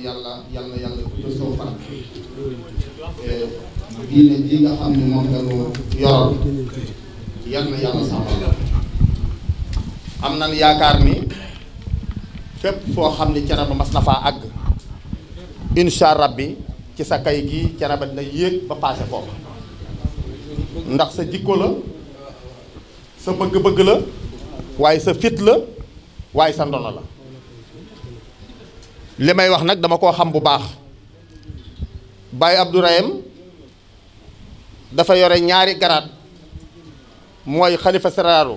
yàlla guddal soo fan diine ji nga xam ne moom nga ñu yoral yal na yàlla sàmmal am nañ yaakaar ni fépp foo xam ni Thiénaba mas na faa àgg incha rabbi ci sa kay gi Thiénaba dina yéeg ba paase foofu ndax sa jikko la sa bëgg-bëgg la waaye sa fit la waaye sa ndono la li may wax nag dama koo xam bu baax Baye Abdourahim dafa yore ñaari garaat mooy xalifa généralu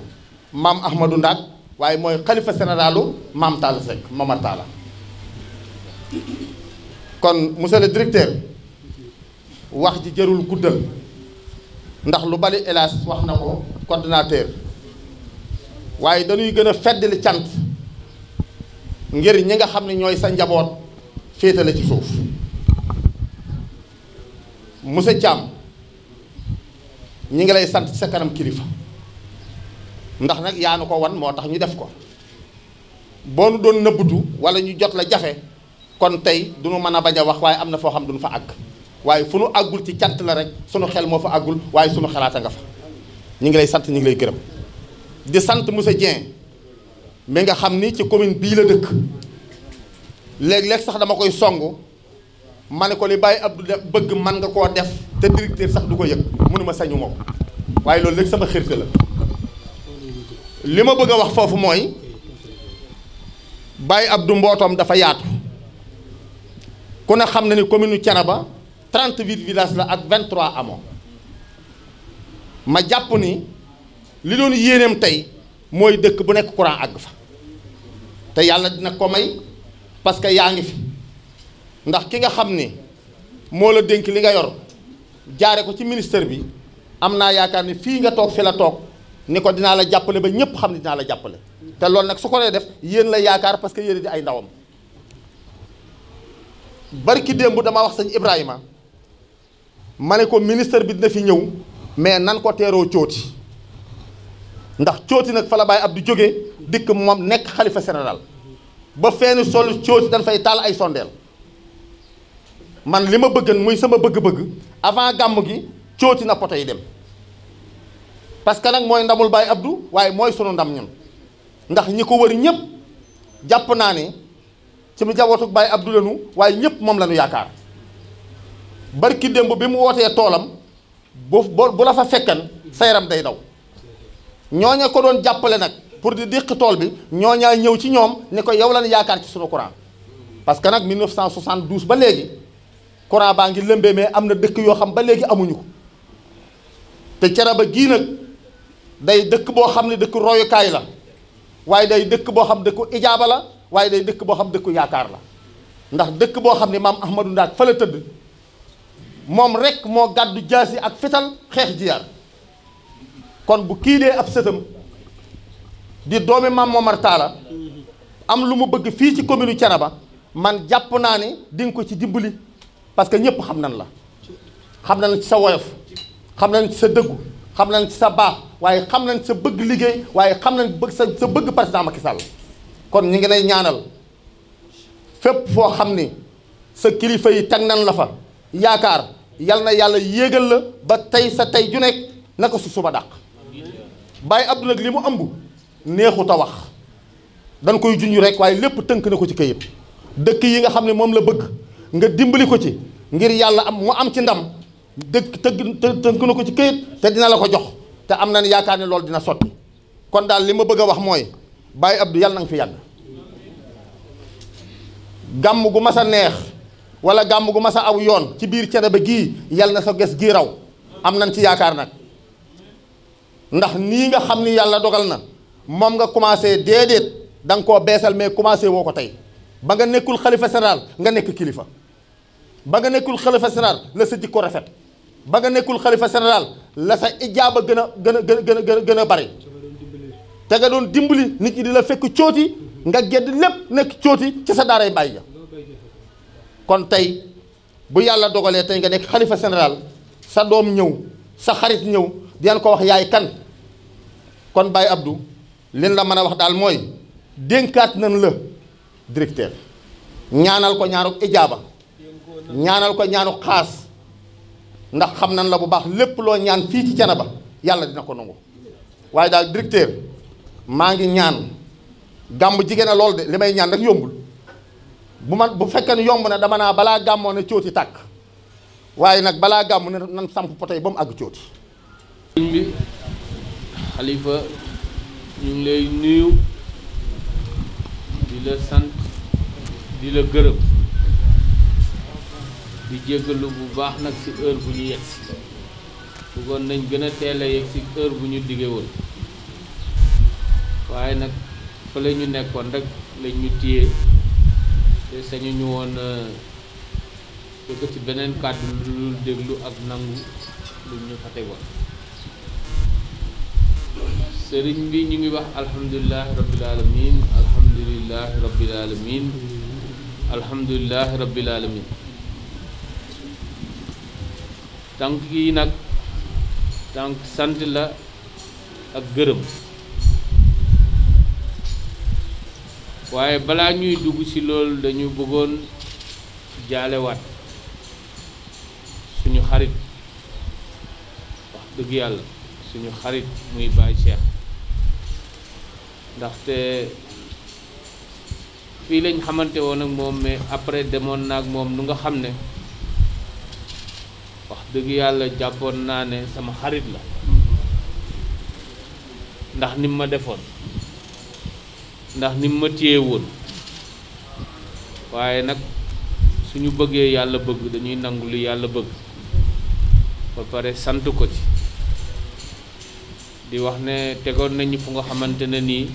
maam Ahmadou Ndak waaye mooy xalifa généralu maam Talla Seck Mamar Talla kon monsieur le directeur wax ji jërul guddal ndax lu bari hélas wax na ko coordinateur waaye dañuy gën a feddali cant ngir ñi nga xam ne ñooy sa njaboot féetale ci suuf monsieur Thiam ñi ngi lay sant sa kanam kilifa ndax nag yaa nu ko wan moo tax ñu def ko boo nu doon nëbbutu wala ñu jot la jafe kon tey du nu mën a bañ a wax waaye am na foo xam du nu fa àgg waaye fu nu àggul ci cant la rek sunu xel moo fa àggul waaye sunu xalaata nga fa ñu ngi lay sant ñu ngi lay gërëm di sant monsieur Dieng mi nga xam ni ci commune bii la dëkk léeg-léeg sax dama koy song ma ne ko li Baye Abdou bëgg man nga koo def te directeur sax du ko yëg mënuma sañu ma ko waaye loolu léegi sama xirte la li ma bëgg a wax foofu mooy Baye Abdou mbootoom dafa yaatu ku ne xam na ni commune Thiénaba 38 villages la ak 23 hameaux ma jàpp ni li doon yéeneem tey mooy dëkk bu nekk courant àgg fa te yàlla dina ko may parce que yaa ngi fi ndax ki nga xam ni moo la dénk li nga yor jaare ko ci ministère bi am naa yaakaar ni fii nga toog fi la toog ni ko dinaa la jàppale ba ñëpp xam ne dinaa la jàppale te loolu nag su ko dee def yéen la yaakaar parce que yéen di ay ndawam barki démb dama wax sëñ Ibrahima ma ne ko ministère bi dina fi ñëw mais nan ko teeroo cooti ndax cooti nag fa la Baye Abdou jóge dikk moom nekk xalifa général ba feeni sol cooti dañ fay taal ay sondeel man li ma bëggan muy sama bëgg-bëgg avant gàmm gi cooti na poto yi dem parce que nag mooy ndamul Baye Abdou waaye mooy sunu ndam ñun ndax ñi ko wër ñëpp jàpp naa ne ci mu jabootuk Baye Abdou lanu waaye ñëpp moom la ñu yaakaar barki démb bi mu wootee toolam bu la fa fekkan sa yaram day daw ñooña ko doon jàppale nag pour di déq tool bi ñooñaa ñëw ci ñoom ni ko yow lan yaakaar ci sunu courant parce que nag 1972 ba léegi courant baa ngi lëmbee mais am na dëkk yoo xam ba léegi amuñu ko te Thiénaba gii nag day dëkk boo xam ne dëkk royukaay la waaye day dëkk boo xam dëkku ijaaba la waaye day dëkk boo xam dëkku yaakaar la ndax dëkk boo xam ne maam Ahmadou Ndak fa la tëdd moom rek moo gàddu jaasi ak fital xeex jiyaar kon bu kii dee ab sëtam di doomi maam Momar Talla am lu mu bëgg fii ci commune Thiénaba man jàpp naa ne di nga ko ci dimbali parce que ñëpp xam nañ la xam nañ ci sa woyof xam nañ ci sa dëggu xam nañ ci sa baax waaye xam nañ sa bëgg liggéey waaye xam nañ bëgg sa bëgg président Macky Sall kon ñu ngi lay ñaanal fépp foo xam ni sa kilifa yi teg nañ la fa yaakaar yal na yàlla yéegal la ba tey sa tey ju nekk naka su suba dàq Baye Abdou nag li mu ëmb neexut a wax dañ koy junj rek waaye lépp tënk na ko ci këyit dëkk yi nga xam ne moom la bëgg nga dimbali ko ci ngir yàlla am mu am ci ndam dëkk tënk na ko ci këyit te dina la ko jox te am nañ yaakaar ne loolu dina sotti kon daal li ma bëgg a wax mooy Baye Abdou yàlla na nga fi yàgg gàmm gu mas a neex wala gàmm gu mas a aw yoon ci biir Thiénaba gii yàlla na sa ges gii raw am nañ ci yaakaar nag ndax nii nga xam ni yàlla dogal na moom nga commencé déedéet da nga koo beesal mais commencé woo ko tey ba nga nekkul xalifa général nga nekk kilifa ba nga nekkul xalifa général la sa jikko rafet ba nga nekkul xalifa général la sa ijaaba gën a bari te nga doon dimbali nit ñi di la fekk cooti nga gedd lépp nekk cooti ci sa daaray bàyyi ja kon tey bu yàlla dogalee tey nga nekk xalifa général sa doom ñëw sa xarit ñëw dinañ ko wax yaay kan kon Baye Abdou liñ la mën a wax daal mooy dénkaat nañ la directeur ñaanal ko ñaanuk ijaaba ñaanal ko ñaanuk xaas ndax xam nan la bu baax lépp loo ñaan fii ci Thiénaba yàlla dina ko nangu waaye daal directeur maa ngi ñaan gàmb jigéen a lool de li may ñaan rek yombul bu fekkee ne yomb na dama naa balaa gàmmoo ne cooti tàkk waaye nag balaa gàmm ne nan samp poto yi ba mu àgg cooti. sëñ bi xalifa ñu ngi lay nuyu di la sant di la gërëm di jéggalu bu baax nag ci heure bu ñu yegg si bëggoon nañ gën a teel a yegg si heure bu ñu diggee woon waaye nag fa la ñu nekkoon rek lañ ñu téye te sañu ñu woon yëkkati beneen kàddu lu déglu ak nangu lu ñu fa tegoon sëriñ bi ñu ngi wax alhamdulilahi rabbil alamin alhamdulilahi rabbil alamin alhamdulilahi rabbil alamin tànk yi nag tànk sant la ak gërëm waaye balaa ñuy dugg ci loolu dañu bëggoon jaalewaat suñu xarit wax dëgg yàlla suñu xarit muy Baye Cheikh ndaxte fii lañ xamante woon ak moom mais après demoon na ak moom nu nga xam ne wax dëgg yàlla jàppoon naa ne sama xarit la ndax ni ma defoon ndax ni ma téye woon waaye nag suñu bëggee yàlla bëgg dañuy nangu lu yàlla bëgg ba pare sant ko ci di wax ne tegoon nañu fu nga xamante ne nii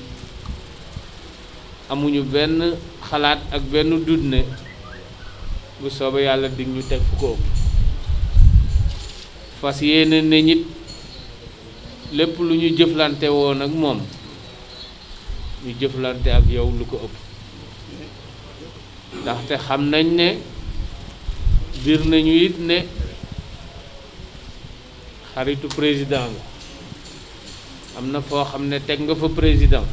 amuñu benn xalaat ak benn dut ne bu soobee yàlla dig ñu teg fu ko fas yéene ne nit lépp lu ñu jëflante woon ak moom ñu jëflante ak yow lu ko ëpp ndaxte xam nañ ne biir nañu it ne xaritu président nga am na foo xam ne teg nga fa président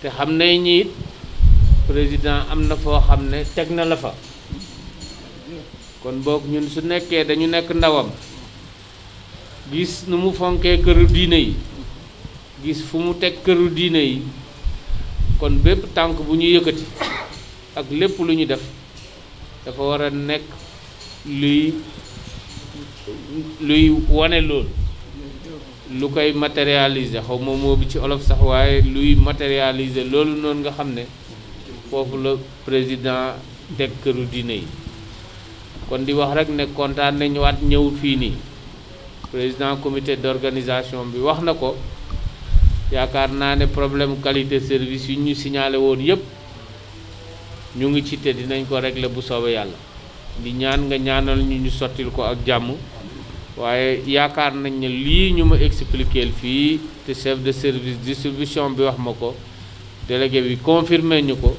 te xam nañ it président am na foo xam ne teg na la fa kon boog ñun su nekkee dañu nekk ndawam gis nu mu fonkee këru diine yi gis fu mu teg këru diine yi kon bépp tànk bu ñu yëkkati ak lépp lu ñu def dafa war a nekk luy wane loolu lu koy matérialiser xaw ma moo bi ci olof sax waaye luy matérialiser loolu noonu nga xam ne foofu la président teg këru diine yi kon di wax rek ne kontaan nañu waat ñëw fii nii président comité d'organisation bi wax na ko yaakaar naa ne problème qualité service yu ñu signalé woon yépp ñu ngi ci te dinañ ko régler bu soobee yàlla di ñaan nga ñaanal ñu sottil ko ak jàmm waaye yaakaar nañ ne lii ñu ma expliquer fii te chef de service distribution bi wax ma ko délégué bi confirmé ñu ko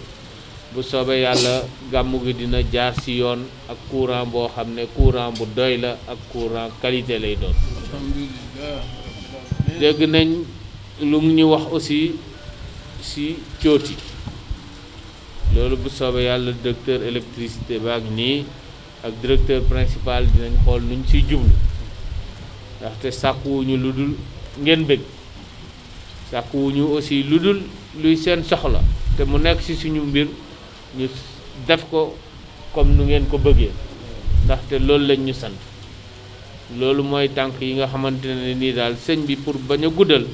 bu soobee yàlla gàmmu gi dina jaar ci yoon ak courant boo xam ne courant bu doy la ak courant qualité lay doon. dégg nañ lu ñu wax aussi ci cooti loolu bu soobee yàlla directeur électricité baa ngi nii ak directeur principal dinañ xool nuñ ciy jublu ndaxte sàkkuwuñu lu dul ngeen bëgg sàkkuwuñu aussi lu dul luy seen soxla te mu nekk ci suñu mbir ñu def ko comme nu ngeen ko bëggee ndaxte loolu lañ ñu sant loolu mooy tànk yi nga xamante ne nii daal sëñ bi pour bañ a guddal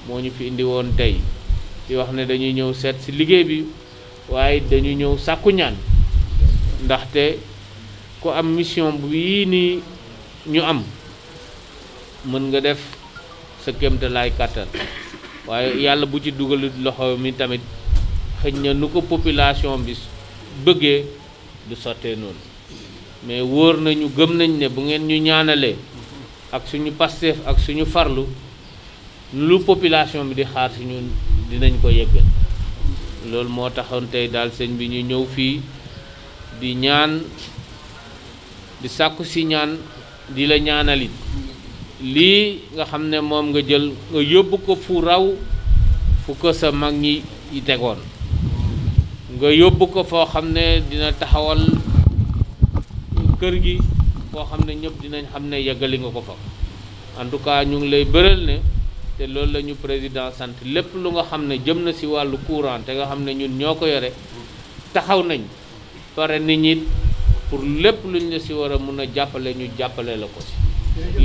moo ñu fi indi woon tey di wax ne dañuy ñëw seet ci liggéey bi waaye dañu ñëw sàkku ñaan ndaxte ku am mission bu yii nii ñu am mën nga def sa kéemtalaay kàttan waaye yàlla bu ci dugal loxo mi tamit xëñ na nu ko population bi bëggee du sottee noonu mais wóor nañu gëm nañ ne bu ngeen ñu ñaanalee ak suñu pasteef ak suñu farlu lu population bi di xaar si ñun dinañ ko yeggal loolu moo taxoon tey daal sëñ bi ñu ñëw fii di ñaan di sàkku si ñaan di la ñaanalit lii nga xam ne moom nga jël nga yóbbu ko fu raw fu ko sa mag ñi yi tegoon nga yóbbu ko foo xam ne dina taxawal kër gi foo xam ne ñëpp dinañ xam ne yeggali nga ko fa. En tout cas ñu ngi lay bëral ne te loolu la ñu président sant lépp lu nga xam ne jëm na ci wàllu courant te nga xam ne ñun ñoo ko yore taxaw nañ pare nit ñi pour lépp luñ la ci war a mun a jàppale ñu jàppale la ko ci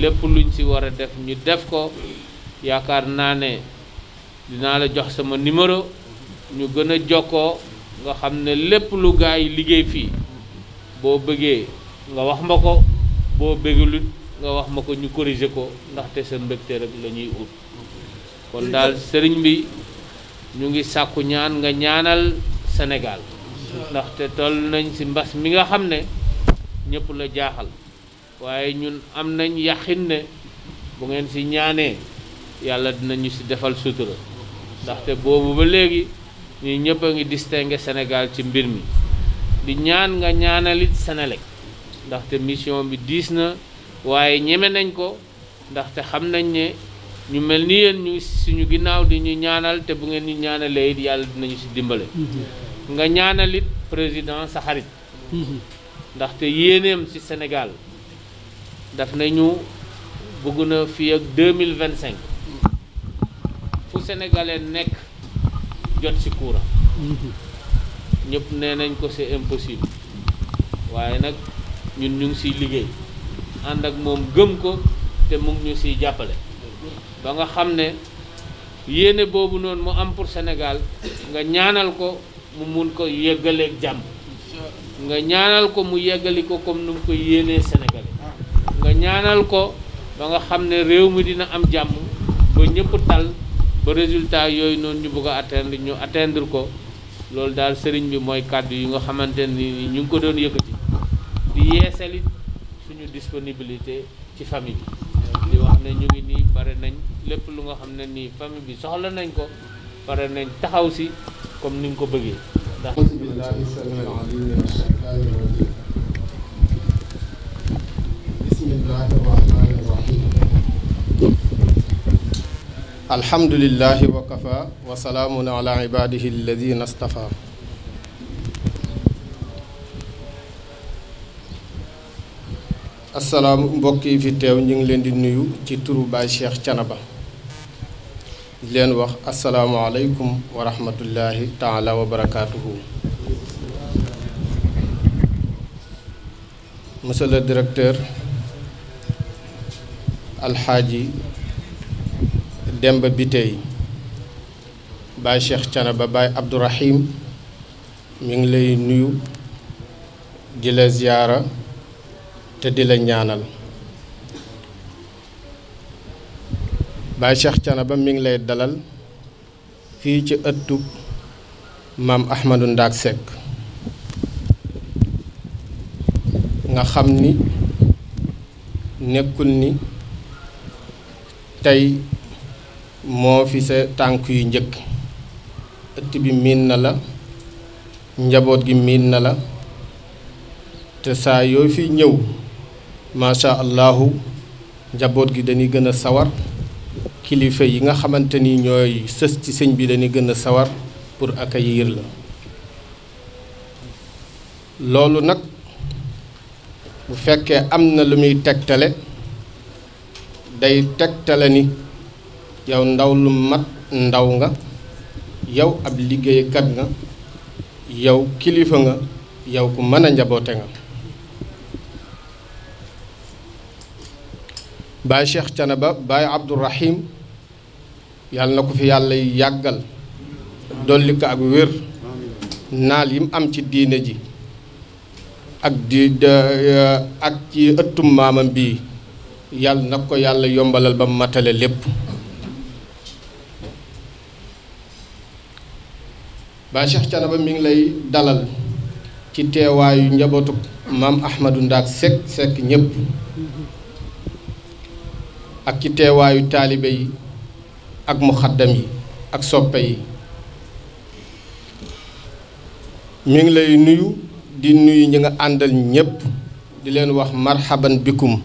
lépp luñ ci war a def ñu def ko. yaakaar naa ne dinaa la jox sama numéro ñu gën a jokkoo nga xam ne lépp lu gaa yi liggéey fii boo bëggee nga wax ma ko boo bëggulut nga wax ma ko ñu corriger ko ndaxte sa mbégte rek la ñuy ut. kon daal sëriñ bi ñu ngi sàkku ñaan nga ñaanal Sénégal ndaxte toll nañ ci mbas mi nga xam ne ñëpp la jaaxal waaye ñun am nañ yaqin ne bu ngeen ci ñaanee yàlla dinañu ci defal sutura ndaxte boobu ba léegi ñii ñëpp a ngi distinguer Sénégal ci mbir mi di ñaan nga ñaanalit Sénélec ndaxte mission bi diis na waaye ñeme nañ ko ndaxte xam nañ ne ñu mel ni yéen ñu suñu ginnaaw di ñu ñaanal te bu ngeen ñu ñaanalee it yàlla dinañu ci dimbale. nga ñaanalit président sa xarit ndaxte yéeneem ci Sénégal daf nañu bëgg na fii ak 2025 fu sénégalais nekk jot ci courant ñëpp nee nañ ko c'est impossible waaye nag ñun ñu ngi ciy liggéey ànd ak moom gëm ko te mu ngi ñu ciy jàppale ba nga xam ne yéene boobu noonu mu am pour Sénégal nga ñaanal ko mu mun ko yeggaleeg jàmm nga ñaanal ko mu yeggali ko comme nu mu ko yéenee Sénégalais nga ñaanal ko ba nga xam ne réew mi dina am jàmm ba ñëpp tal ba résultat yooyu noonu ñu bëgg a atteindre ñu atteindre ko loolu daal sëriñ bi mooy kàddu yi nga xamante ni ñu ngi ko doon yëkkati di yeesalit suñu disponibilité ci famille bi di wax ne ñu ngi nii pare nañ lépp lu nga xam ne nii famille bi soxla nañ ko pare nañ taxaw si comme ni nga ko bëggee ndax bismillahi rahmani rahim alhamdulillahi wa kafa wa salaamun ala ibadihi alladina stafa assalaamu mbokk yi fi teew ñu ngi leen di nuyu ci turu Baay Cheikh Thiénaba di leen wax asalaamualeykum wa rahmatullahi taala wa barakaatuhu. monsieur le directeur alxaaji Demba Bitèye Baay Cheikh Thiénaba Baay Abdourahim mi ngi lay nuyu di la ziyaara te di la ñaanal Baay Cheikh Thiénaba mi ngi lay dalal fii ci ëttub maam Ahmadou Ndaak Seck nga xam ni nekkul ni tey moo fi sa tànk yu njëkk ëtt bi miin na la njaboot gi miin na la te saa yoo fi ñëw macha allahu njaboot gi dañuy gën a sawar kilifa yi nga xamante ni ñooy sës ci sëñ bi dañuy gën a sawar pour accueillir la loolu nag bu fekkee am na lu muy tegtale day tegtale ni yow ndaw lu mat ndaw nga yow ab liggéeykat nga yow kilifa nga yow ku mën a njaboote nga Baay Cheikh Thiénaba Baay Abdourahim yàlla na ko fi yàlla yàggal dolli ko ak wér naal yi mu am ci diine ji ak ak ci ëttum maamam bii yàlla na ko yàlla yombalal ba matale lépp Baay Cheikh Thiénaba mi ngi lay dalal ci teewaayu njabootu maam Ahmadou Ndaak Seck ñépp ak ci teewaayu taalibe yi ak muxaddam yi ak soppe yi mi ngi lay nuyu di nuyu ñi nga àndal ñépp di leen wax marhaban bikum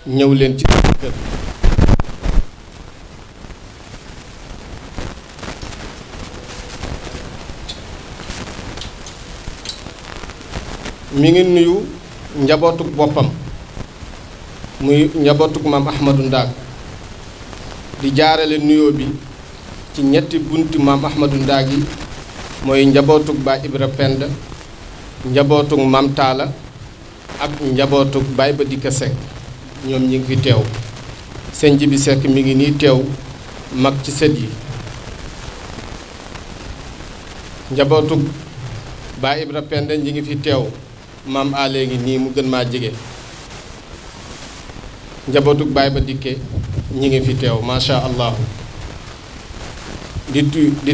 ñëw leen ci kër mi ngi nuyu njabootuk boppam muy njabootuk maam Ahmadou Ndaak di jaarale nuyoo bi ci ñetti bunti maam Ahmadou Ndaak yi mooy njabootuk Baay Ibra Penda njabootuk maam Taala ak njabootuk Baay Ba Dikka Seck ñoom ñi ngi fi teew sëñ Jibi Seck mi ngi nii teew mag ci sët yi njabootuk Baay Ibra Penda ñi ngi fi teew maam a léegi nii mu gën maa jege njabootuk Baay Ba Dikke ñi ngi fi teew macha allah di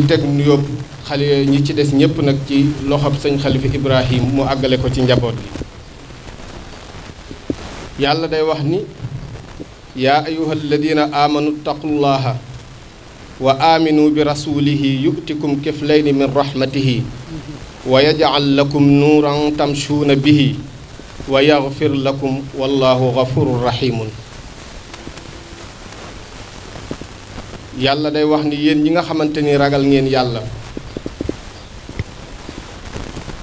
teg nuyoo xale ñi ci des ñëpp nag ci loxob sëñ Xalifa Ibrahim mu àggale ko ci njaboot gi yàlla day wax ni yaa ayuha alladina amanu taqullaha wa aminu bi rasulihi yutikum kiflayni min rahmatihi wa yaj'al lakum nuuran tamshuuna bihi wa yaghfir lakum wallahu ghafurur rahimun yàlla day wax ni yéen ñi nga xamante ni ragal ngeen yàlla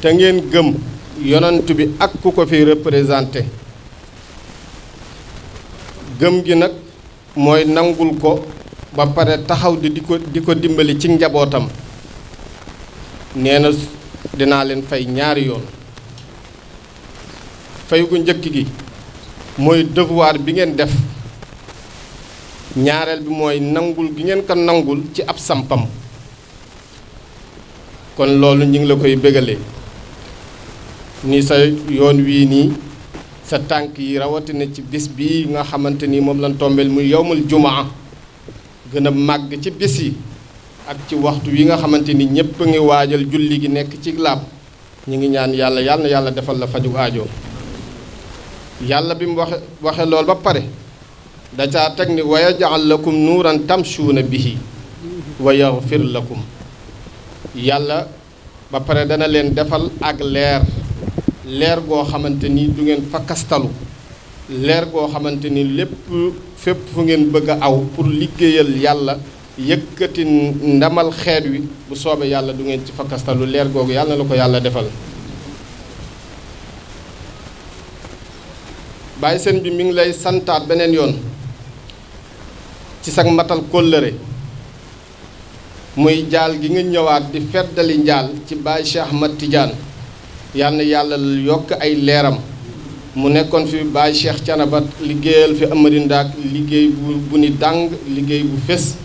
te ngeen gëm yonent bi ak ku ko fi représenté gëm gi nag mooy nangul ko ba pare taxaw di ko dimbali ci njabootam nee na dinaa leen fay ñaari yoon fay gu njëkk gi mooy devoir bi ngeen def ñaareel bi mooy nangul gi ngeen ko nangul ci ab sampam kon loolu ñu ngi la koy bégalee ni sa yoon wii nii sa tànk yi rawatina ci bis bii nga xamante ni moom lañ tombeel muy yowmul jumaa gën a màgg ci bis yi ak ci waxtu wi nga xamante ni ñépp a ngi waajal julli gi nekk ci laab ñu ngi ñaan yàlla yàlla na yàlla defal la faju aajo yàlla bi mu waxe lool ba pare da caa teg ni wa yaj'al lakum nuuran tamshuuna bihi wa yaghfir lakum yàlla ba pare dana leen defal ak leer goo xamante ni du ngeen fakkastalu leer goo xamante ni lépp fépp fu ngeen bëgg a aw pour liggéeyal yàlla yëkkati ndamal xeet wi bu soobee yàlla du ngeen ci fakkastalu leer googu yàlla na la ko yàlla defal bàyyi seen bi mi ngi lay santaat beneen yoon ci sag matal kóllëre muy jaal gi nga ñëwaat di feddali njaal ci Baay Cheikh Ahmad Tidiane yal na yàlla yokk ay leeram mu nekkoon fi Baay Cheikh Thiénaba liggéeyal fi Amady Ndaak liggéey bu ni dàng liggéey bu fés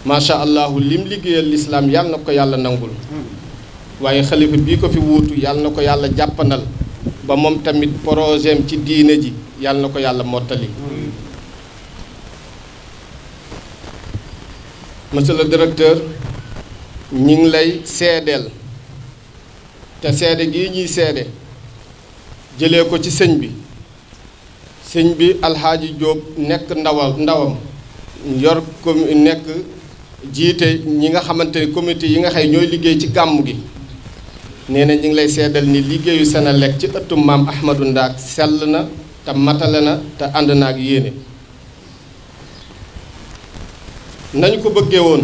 macha allah lim liggéeyal lislaam yal na ko yàlla nangul waaye xalifa bii ko fi wuutu yal na ko yàlla jàppandal ba moom tamit projet am ci diine ji yal na ko yàlla mottali. monsieur le directeur ñi ngi lay seedeel te seede gii ñuy seede jëlee ko ci sëñ bi alxaaji Jóob nekk ndawam yor ko nekk jiite ñi nga xamante ni comité yi nga xëy ñooy liggéey ci gàmmu gi nee na ñi ngi lay seedal ni liggéeyu Senelec ci ëttu maam Ahmadou Ndaak sell na te matale na te ànd na ak yéene nañu ko bëggee woon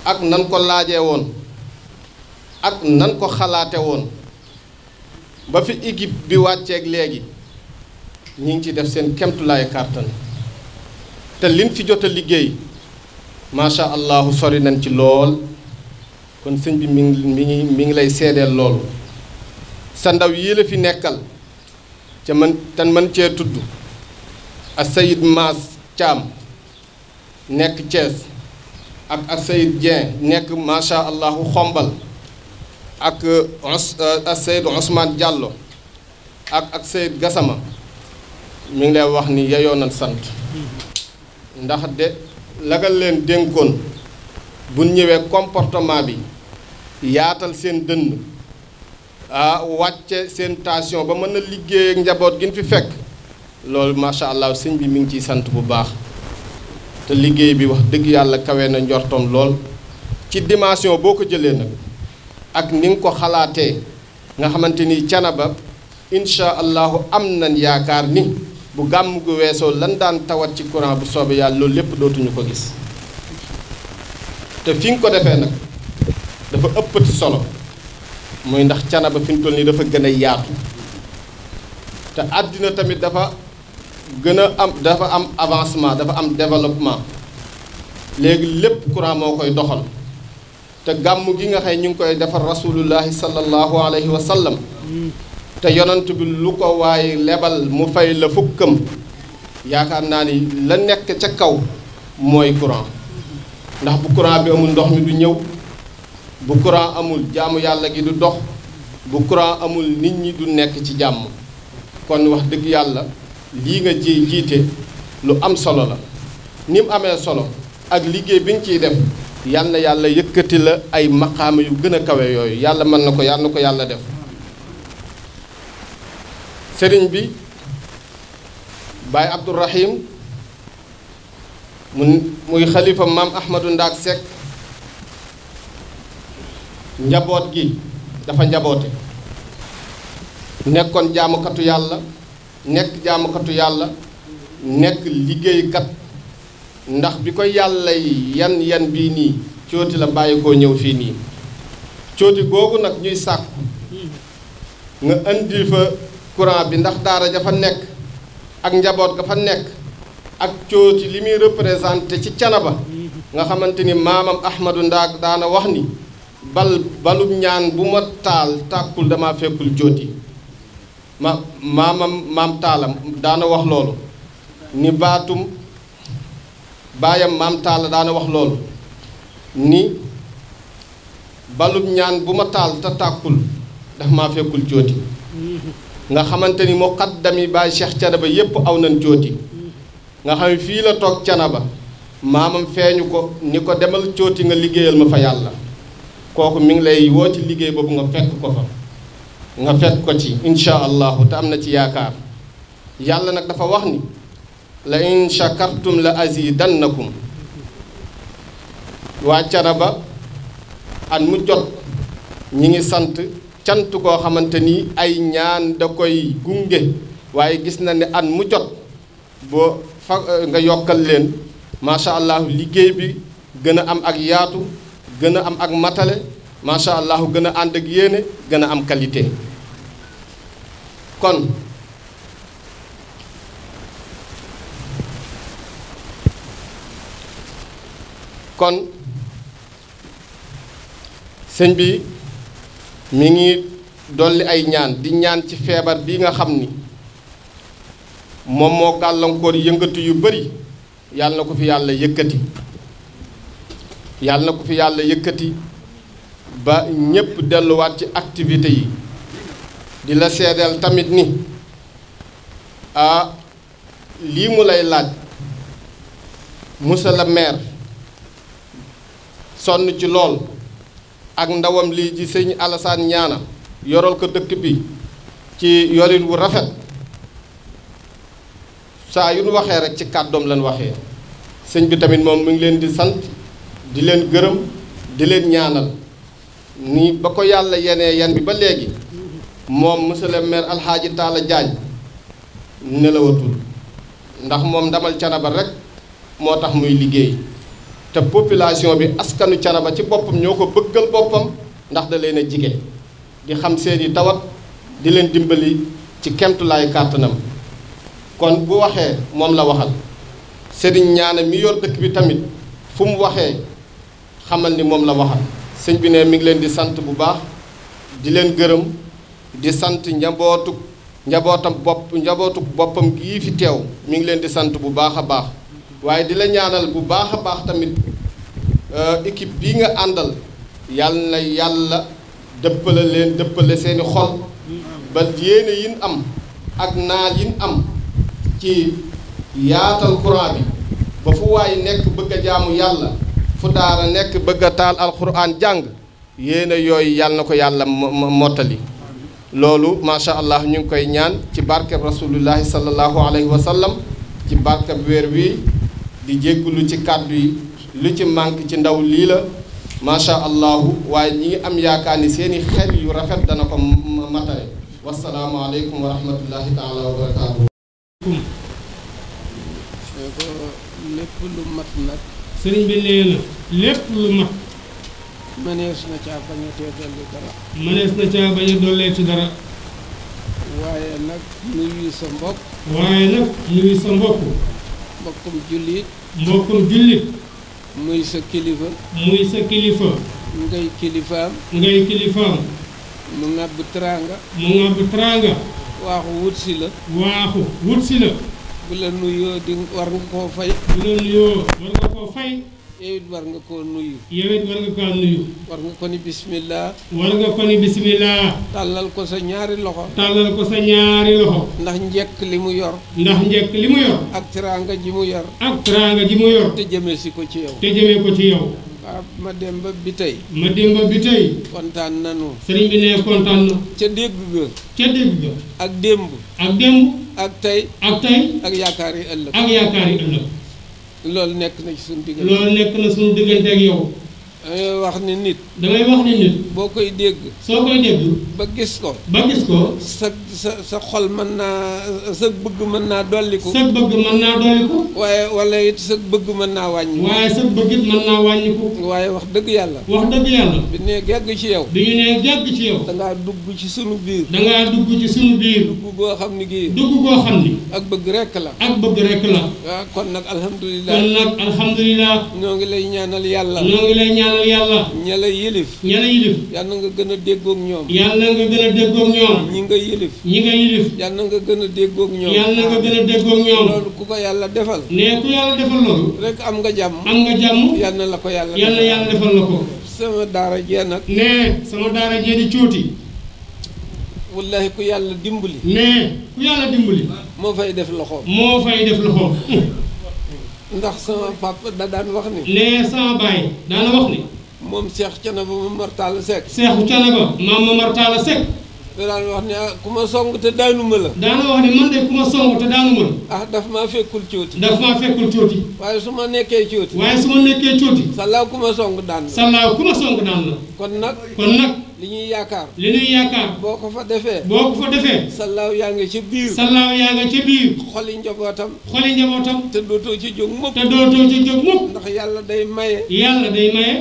ak nan ko laajee woon ak nan ko xalaate woon ba fi équipe bi wàcceeg léegi ñi ngi ci def seen kemtulaay kàttan te liñ fi jot a liggéey macha allahu sori nañ ci lool kon sëñ bi mi ngi lay seedeel loolu sa ndaw yii la fi nekkal ca mën cee tudd ak Sayid Maas Caam nekk Thiès ak Sayid Dieng nekk macha allahu xombal ak Sayid Ousmane Diallo ak Sayid Gassama mi ngi lay wax ni yeyoo na sant ndax de lagal leen dénkoon bu ñëwee comportement bi yaatal seen dënn wàcce seen tension ba mën a liggéey ak njaboot gi ñu fi fekk loolu macha allah sëñ bi mi ngi ciy sant bu baax te liggéey bi wax dëgg yàlla kawe na njortoom lool ci dimension boo ko jëlee nag ak ni nga ko xalaatee nga xamante ni Thiénaba incha allahu am nañ yaakaar ni bu gàmm gu weesoo lan daan tawat ci courant bu soobee yàlla loolu lépp dootuñu ko gis te fi nga ko defee nag dafa ëppati solo muy ndax Thiénaba fi mu toll nii dafa gën a yaatu te àddina tamit dafa gën a am dafa am avancement dafa am développement léegi lépp courant moo koy doxal te gàmm gi nga xëy ñu ngi koy defar rasulullahi sallallahu alayhi wa sallam te yonent bi lu ko waaye lebal mu fay la fukkam yaakaar naa ni la nekk ca kaw mooy courant ndax bu courant bi amul ndox mi du ñëw bu courant amul jaamu yàlla gi du dox bu courant amul nit ñi du nekk ci jàmm kon wax dëgg yàlla lii nga jiite lu am solo la ni mu amee solo ak liggéey bi nga ciy def yal na yàlla yëkkati la ay maqaama yu gën a kawe yooyu yàlla mën na ko yàlla na ko yàlla def sëriñ bi Baye Abdourahim muy xalifa maam Ahmadou Ndaak Seck njaboot gi dafa njaboote nekkoon jaamukatu yàlla nekk liggéeykat ndax bi ko yàlla yan bii nii cooti la bàyyi koo ñëw fii nii cooti googu nag ñuy sàkku nga indi fa courant bi ndax daara ja fa nekk ak njaboot ga fa nekk ak cooti li muy représenté ci Thiénaba nga xamante ni maamam Ahmadou Ndaak daana wax ni balub ñaan bu ma taal tàkkul dama fekkul cooti maam taalam daana wax loolu ni baayam maam taala daana wax loolu ni balub ñaan bu ma taal te tàkkul daf maa fekkul cooti nga xamante ni muqaddami baay Cheikh Thiénaba yépp aw nañ cooti nga xam ne fii la toog Thiénaba maamam feeñu ko ni ko demal cooti nga liggéeyal ma fa yàlla kooku mi ngi lay woo ci liggéey boobu nga fekk ko fa nga fekk ko ci insha allahu te am na ci yaakaar yàlla nag dafa wax ni la in shakartum la azidannakum waa Thiénaba at mu jot ñi ngi sant cant koo xamante ni ay ñaan da koy gunge waaye gis na ne at mu jot boo fa nga yokkal leen macha allah liggéey bi gën a am ak yaatu gën a am ak matale macha allah gën a ànd ak yéene gën a am qualité kon sëñ bi mi ngi dolli ay ñaan di ñaan ci feebar bi nga xam ni moom moo gàllankoor yëngatu yu bari yàlla na ko fi yàlla yëkkati ba ñépp delluwaat ci activité yi di la seedeel tamit ni lii mu lay laaj monsieur le maire sonn ci lool ak ndawam lii ji sëñ Alassane ñaana yoral ko dëkk bi ci yorin wu rafet saa yu nu waxee rek ci kàddoom lañ waxee sëñ bi tamit moom mu ngi leen di sant di leen gërëm di leen ñaanal ni ba ko yàlla yenee yan bi ba léegi moom monsieur le maire Alxaaji Taala Jaañ nelawatul ndax moom ndamal Thiénaba rek moo tax muy liggéey te population bi askanu Thiénaba ci boppam ñoo ko bëggal boppam ndax da leen a jige di xam seeni tawat di leen dimbali ci kemtulaay kàttanam kon bu waxee moom la waxal sëriñ ñaana mi yor dëkk bi tamit fu mu waxee xamal ni moom la waxal sëñ bi ne mi ngi leen di sant bu baax di leen gërëm di sant njabootu boppam gii fi teew mi ngi leen di sant bu baax a baax waaye di la ñaanal bu baax a baax tamit équipe bii nga àndal yàlla na yàlla dëppale seeni xol ba yéene yin am ak naal yin am ci yaatal courant bi ba fu waay nekk bëgg a jaamu yàlla fu daara nekk bëgg a taal alxuraan jàng yéene yooyu yàlla na ko yàlla mottali loolu macha allah ñu ngi koy ñaan ci barkeb rasulullahi sallallahu alayhi wa sallam ci barkeb weer wi di jéggulu ci kàddu yi lu ci manque ci ndaw lii la macha allahu waaye ñi ngi am yaakaar ni seeni xel yu rafet dana ko matale wasalaamu aleykum wa rahmatullahi taala wa barakaatu. lépp lu mat nag. sëriñ bi nee na lépp lu mat. mënees na caa bañ a tee dolli dara. mënees na caa bañ a dolleeti dara. waaye nag nuyu sa mbokk. waaye nag nuyu sa mbokk. mbokkum jullit. mbokkum jullit. muy sa kilifa. muy sa kilifa. ngay kilifaam. ngay kilifaam. mu ŋàbb teraanga. mu ŋàbb teraanga. waaxu wut si la. waaxu wut si la. bu la nuyoo di war nga koo fay. bu la nuyoo war nga koo fay. yow it war nga koo nuyu. yow it war nga kaa nuyu. war nga ko ni bismillah. war nga ko ni bismillah. tàllal ko sa ñaari loxo. tàllal ko sa ñaari loxo. ndax njëkk li mu yor. ndax njëkk li mu yor. ak teraanga ji mu yor. ak teraanga ji mu yor. te jëmee si ko ci yow. te jëmee ko ci yow. waaw ma dem ba bi tey. ma dem ba bi tey. kontaan nanu. sëriñ bi ne kontaan na. ca dégg ga. ca dégg ga. ak démb. ak démb. ak tey. ak tey. ak yaakaar yi ëllëg. ak yaakaar yi ëllëg. loolu nekk na ci suñu diggante. loolu nekk na suñu diggante ak yow. dangay wax ni nit. dangay wax ni nit. boo koy dégg. soo koy dégg. ba gis ko. ba gis ko. sa xol mën naa sa bëgg mën naa dolliku. sa bëgg mën naa dolliku. waaye wala it sa bëgg mën naa wàññi. waaye sa bëgg it mën naa wàññiku. waaye wax dëgg yàlla. wax dëgg yàlla. bi ne gegg ci yow. bi ñu nee gegg ci yow. dangaa dugg ci sunu biir. dangaa dugg ci sunu biir. dugg goo xam ni gii. dugg goo xam ni. ak bëgg rekk la. ak bëgg rekk la. waaw kon nag alhamdulilah. kon nag alhamdulilah. ñoo ngi lay ñaanal yàlla. ñoo ngi lay ñaanal yàlla. ña la yilif. ña la yilif. yàlla nga gën a déggoog ñoom. yàlla nga gën a déggoog ñoom. ñi nga yilif. ñi nga yilif. yàlla nga gën a déggoog ñoom. yàlla nga gën a déggoog ñoom. loolu ku ko yàlla defal. ne ku yàlla defal loolu. rek am nga jàmm. am nga jàmm. yàlla na la ko yàlla. yàlla yàlla defal la ko. sama daara jee nag. ne sama daara jee di Cooti. wallahi ku yàlla dimbali. ne ku yàlla dimbali. moo fay def loxoom. moo fay def loxoom. ndax sama papa da daan wax ni. ne sama baay daana wax ni. moom Cheikh Thiénaba Momar Talla Seck. Cheikh Thiénaba maam Momar Talla Seck. da daan wax ni ku ma song te daanuma la. daana wax ni man de ku ma song te daanuma la. ah daf maa fekkul Cooti. daf maa fekkul Cooti. waaye su ma nekkee Cooti. waaye su ma nekkee Cooti. sallaaw ku ma song daan la. sallaaw ku ma song daan la. kon nag. kon nag. li ñuy yaakaar. li ñuy yaakaar. boo ko fa defee. boo ko fa defee. sallaaw yaa nga ca biir. sallaaw yaa nga ca biir. xoli njabootam. xoli njabootam. te dootoo ci jóg mukk. te dootoo ci jóg mukk. ndax yàlla day maye. yàlla day maye.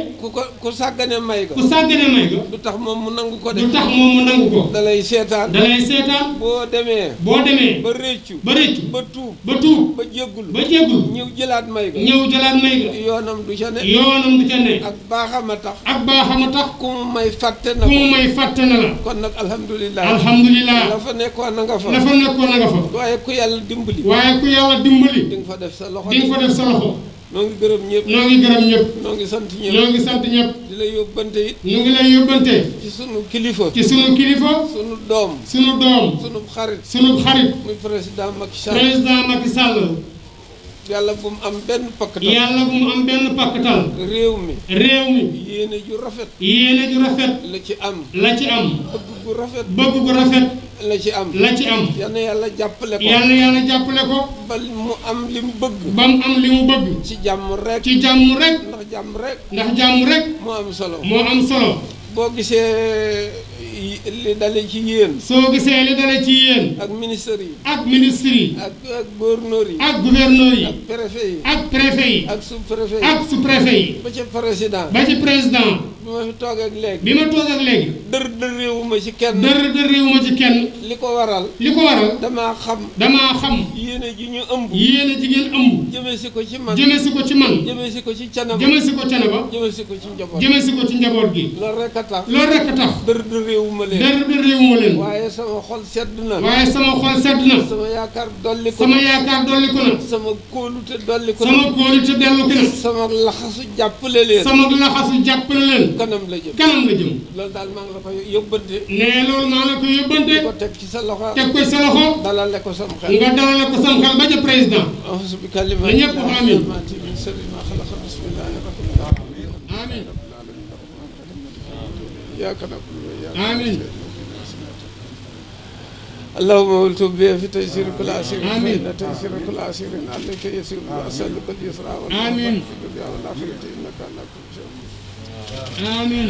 ku sàggane may ga. ku sàggane may ga. du tax moom mu nangu ko de. du tax moom mu nangu ko. dalay seetaan. dalay seetaan. boo demee. boo demee. ba réccu. ba réccu. ba tuub. ba tuub. ba jéggul. ba jéggul. ñëw jëlaat may ga. ñëw jëlaat may ga. yoonam du ca ne. yoonam du ca ne. ak baaxam a tax. ak baaxam a tax. ku mu may fàtte na ku ko. mu may fàtte na la. kon nag alhamdulilah. alhamdulilah. la fa nekkoon na nga fa. la fa nekkoon na nga fa. waaye ku yàlla dimbali. waaye ku yàlla dimbali. di nga fa def sa loxo. di nga fa def sa loxo. noo ngi gërëm ñëpp. noo ngi gërëm ñëpp. noo ngi sant ñëpp. noo ngi sant ñëpp. di la yóbbante it. ñu ngi lay yóbbante. ci sunu kilifa. ci sunu kilifa. sunu doom. sunu doom. sunu xarit. sunu xarit. muy président Macky Sall. président Macky Sall. yàlla bu mu am benn pakkatal. yàlla bu mu am benn pakkatal. réew mi. réew mi. yéene ju rafet. yéene ju rafet. la ci am. la ci am. bëgg gu rafet. bëgg gu rafet. la ci am. la ci am. yal na yàlla jàppale ko. yàlla yàlla jàppale ko. ba mu am li mu bëgg. ba mu am li mu bëgg. ci jàmm rek. ci jàmm rek. ndax jàmm rek. ndax jàmm rek. moo am solo. moo am solo. boo gisee li dale ci yéen. soo gisee li dale ci yéen. ak ministère yi. ak ministre yi. ak gouverneur yi. ak gouverneur yi. ak préfet yi. ak préfet yi. ak sous préfet yi. ak sous préfet yi. ba ci président. ba ci président. bi ma fi toog ak léegi. bi ma toog ak léegi. dër réewuma ci kenn. dër réewuma ci kenn. li ko waral. li ko waral. damaa xam. damaa xam. yéene ji ñu ëmb. yéene ji ngeen ëmb. jëmee si ko ci man. jëme si ko ci man. jëmee si ko ci canaba. jëme si ko canaba. jëmee si ko ci njaboot. jëme si ko ci njaboot gi. loolu rek a tax. loolu rek a tax. dër réewuma leen. dër réewuma leen. waaye sama xol sedd na. waaye sama xol sedd na. sama yaakaar dolli ko. sama yaakaar dolli ko na. sama kóolute dolli ko. sama kóolute dellu ko na. sama laxasu jàppale leen. sama laxasu jàppale leen. kanam la jëm. kanam la jëm. loolu daal maa ngi la koy yóbbante. nee loolu maa la ko yóbbante. ko teg ci sa loxo. teg ko sa loxo. dalale ko sam xel. nga dalale ko sam xel ba ca président. auzu bi kalimaati ñëpp amiin. min sharri ma xalaqa bismillahi rahmani rahim. amiin. iyyaka na'budu wa iyyaka amiin. اللهم ولتب بي في تيسير كل عسير. آمين. فإن تيسير كل عسير عليك يسير وأسألك اليسرى آمين. في الدنيا والآخرة إنك على كل شيء. آمين.